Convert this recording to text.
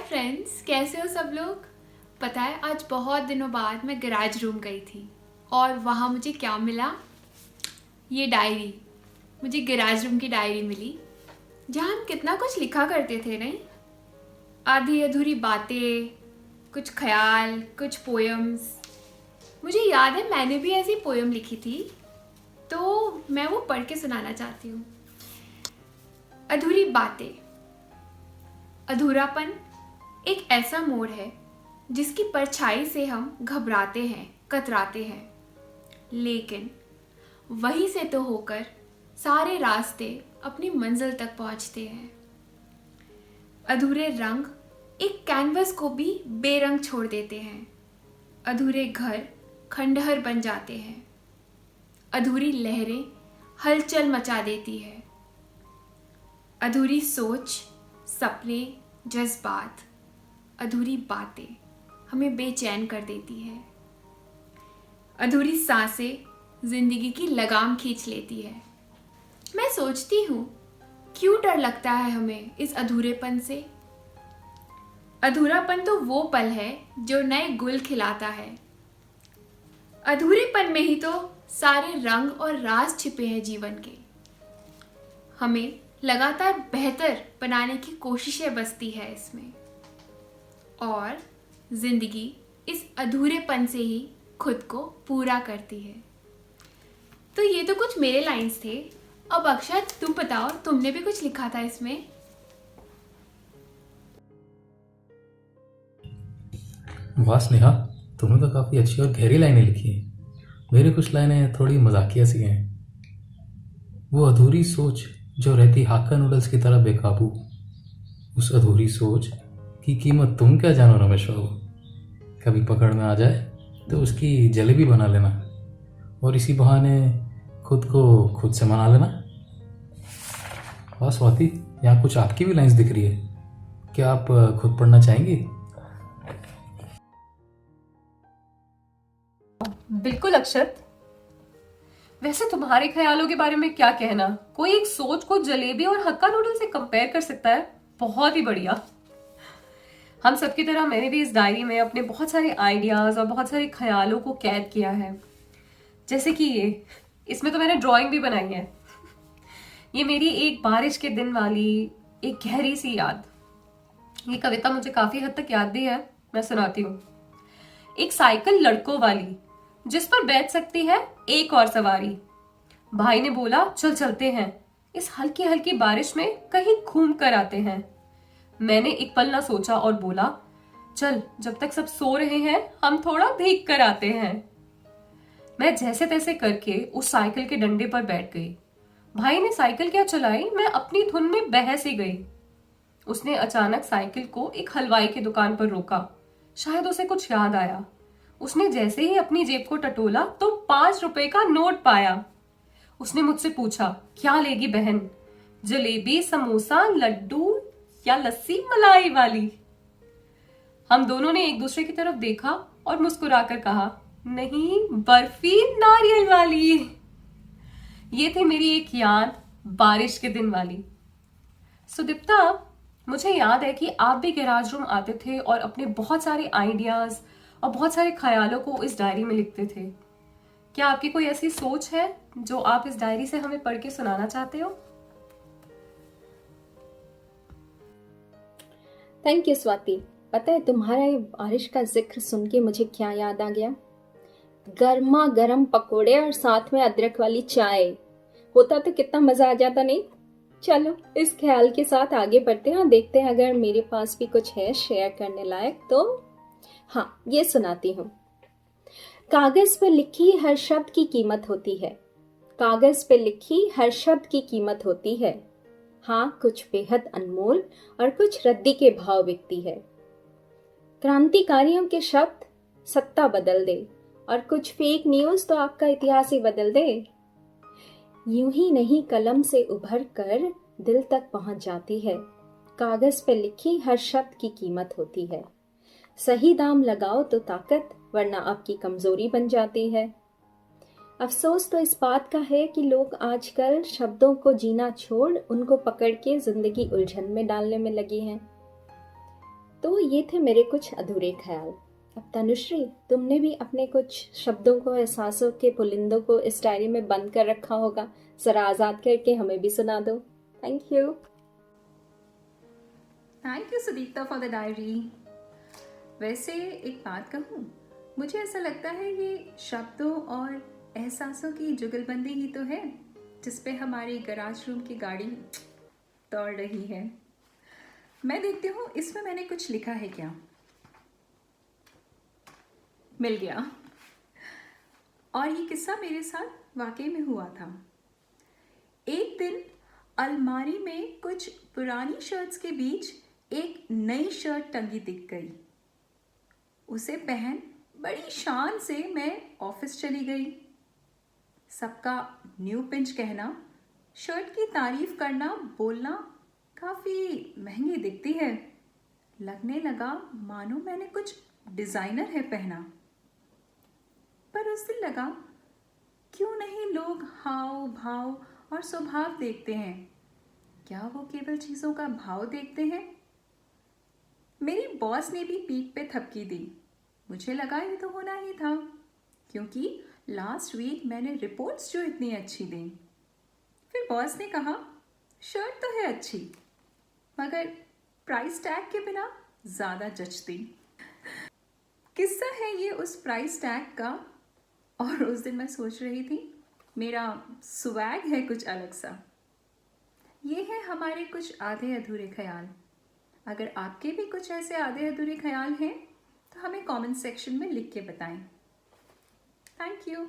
Friends, कैसे हो सब लोग। पता है आज बहुत दिनों बाद मैं गैराज रूम गई थी और वहाँ मुझे क्या मिला, ये डायरी। मुझे गैराज रूम की डायरी मिली जहाँ हम कितना कुछ लिखा करते थे, नहीं? आधी अधूरी बातें, कुछ ख्याल, कुछ पोएम्स। मुझे याद है मैंने भी ऐसी पोएम लिखी थी, तो मैं वो पढ़ के सुनाना चाहती हूँ। अधूरी बातें। अधूरापन एक ऐसा मोड़ है जिसकी परछाई से हम घबराते हैं, कतराते हैं, लेकिन वहीं से तो होकर सारे रास्ते अपनी मंजिल तक पहुंचते हैं। अधूरे रंग एक कैनवस को भी बेरंग छोड़ देते हैं। अधूरे घर खंडहर बन जाते हैं। अधूरी लहरें हलचल मचा देती है। अधूरी सोच, सपने, जज्बात, अधूरी बातें हमें बेचैन कर देती है। अधूरी सांसें जिंदगी की लगाम खींच लेती है। मैं सोचती हूँ क्यों डर लगता है हमें इस अधूरेपन से। अधूरापन तो वो पल है जो नए गुल खिलाता है। अधूरेपन में ही तो सारे रंग और राज छिपे हैं जीवन के। हमें लगातार बेहतर बनाने की कोशिशें बसती है इसमें, और जिंदगी इस अधूरेपन से ही खुद को पूरा करती है। तो ये तो कुछ मेरे लाइंस थे। अब अक्षत, तुम बताओ, तुमने भी कुछ लिखा था इसमें? वाह स्नेहा, तुमने तो काफ़ी अच्छी और गहरी लाइनें लिखी हैं। मेरी कुछ लाइनें थोड़ी मजाकिया सी हैं। वो अधूरी सोच जो रहती हाक्का नूडल्स की तरह बेकाबू, उस अधूरी सोच की कीमत तुम क्या जानो रमेश बाबू। कभी पकड़ में आ जाए तो उसकी जलेबी बना लेना और इसी बहाने खुद को खुद से मना लेना। वाह स्वाति, यहाँ कुछ आपकी भी लाइंस दिख रही है, क्या आप खुद पढ़ना चाहेंगी? बिल्कुल अक्षत। वैसे तुम्हारे ख्यालों के बारे में क्या कहना? कोई एक सोच को जलेबी और हक्का नूडल से कंपेयर कर सकता है? बहुत ही बढ़िया। हम सबकी तरह मैंने भी इस डायरी में अपने बहुत सारे आइडियाज और बहुत सारे ख्यालों को कैद किया है। जैसे कि इसमें तो मैंने ड्राइंग भी बनाई है। ये मेरी एक बारिश के दिन वाली एक गहरी सी याद। ये कविता मुझे काफी हद तक याद भी है, मैं सुनाती हूँ। एक साइकिल लड़कों वाली जिस पर बैठ सकती है एक और सवारी। भाई ने बोला चल चलते हैं, इस हल्की हल्की बारिश में कहीं घूम कर आते हैं। मैंने एक पल ना सोचा और बोला चल, जब तक सब सो रहे हैं हम थोड़ा भीग कर आते हैं। मैं जैसे तैसे करके उस साइकिल के डंडे पर बैठ गई। भाई ने साइकिल क्या चलाई, मैं अपनी धुन में बहस ही गई। उसने अचानक साइकिल को एक हलवाई की दुकान पर रोका। शायद उसे कुछ याद आया। उसने जैसे ही अपनी जेब को टटोला तो 5 रुपए का नोट पाया। उसने मुझसे पूछा क्या लेगी बहन, जलेबी, समोसा, लड्डू या लस्सी मलाई वाली। हम दोनों ने एक दूसरे की तरफ देखा और मुस्कुराकर कहा नहीं, बर्फी नारियल वाली। ये थी मेरी एक याद बारिश के दिन वाली। सुदीप्ता, मुझे याद है कि आप भी गैराज रूम आते थे और अपने बहुत सारे आइडियाज और बहुत सारे ख्यालों को इस डायरी में लिखते थे। क्या आपकी कोई ऐसी सोच है जो आप इस डायरी से हमें पढ़ के सुनाना चाहते हो? Thank you Swati. पता है तुम्हारा ये बारिश का जिक्र सुन के मुझे क्या याद आ गया? गर्मा गर्म पकोड़े और साथ में अदरक वाली चाय होता तो कितना मजा आ जाता, नहीं? चलो इस ख्याल के साथ आगे बढ़ते हैं और देखते हैं अगर मेरे पास भी कुछ है शेयर करने लायक तो। हाँ, ये सुनाती हूँ। कागज पर लिखी हर शब्द की कीमत होती है। कागज पे लिखी हर शब्द की कीमत होती है। हाँ, कुछ बेहद अनमोल और कुछ रद्दी के भाव बिकती है। क्रांतिकारियों के शब्द सत्ता बदल दे और कुछ फेक न्यूज तो आपका इतिहास ही बदल दे। यूं ही नहीं कलम से उभर कर दिल तक पहुंच जाती है। कागज पे लिखी हर शब्द की कीमत होती है। सही दाम लगाओ तो ताकत, वरना आपकी कमजोरी बन जाती है। अफसोस तो इस बात का है कि लोग आजकल शब्दों को जीना छोड़ उनको पकड़ के जिंदगी उलझन में डालने में लगे हैं। तो ये थे मेरे कुछ अधूरे ख्याल। अब तनुश्री, तुमने भी अपने कुछ शब्दों को, एहसासों के पुलिंदों को इस डायरी में बंद कर रखा होगा। जरा आजाद करके हमें भी सुना दो। Thank you. Thank you Sudipta for the diary. वैसे एक बात कहूँ, मुझे ऐसा लगता है ये शब्दों और एहसासों की जुगलबंदी ही तो है जिस पे हमारी गराज रूम की गाड़ी दौड़ रही है। मैं देखती हूँ इसमें मैंने कुछ लिखा है क्या। मिल गया। और ये किस्सा मेरे साथ वाकई में हुआ था। एक दिन अलमारी में कुछ पुरानी शर्ट्स के बीच एक नई शर्ट टंगी दिख गई। उसे पहन बड़ी शान से मैं ऑफिस चली गई। सबका न्यू पिंच कहना, शर्ट की तारीफ करना, बोलना काफ़ी महंगी दिखती है। लगने लगा मानो मैंने कुछ डिज़ाइनर है पहना। पर उस दिन लगा क्यों नहीं लोग हाव भाव और स्वभाव देखते हैं, क्या वो केवल चीज़ों का भाव देखते हैं। मेरी बॉस ने भी पीठ पे थपकी दी। मुझे लगा ये तो होना ही था, क्योंकि लास्ट वीक मैंने रिपोर्ट्स जो इतनी अच्छी दी। फिर बॉस ने कहा शर्ट तो है अच्छी, मगर प्राइस टैग के बिना ज़्यादा जचती। किस्सा है ये उस प्राइस टैग का। और उस दिन मैं सोच रही थी मेरा स्वैग है कुछ अलग सा। ये है हमारे कुछ आधे अधूरे ख्याल। अगर आपके भी कुछ ऐसे आधे अधूरे ख्याल हैं तो हमें कमेंट सेक्शन में लिख के बताएं। Thank you.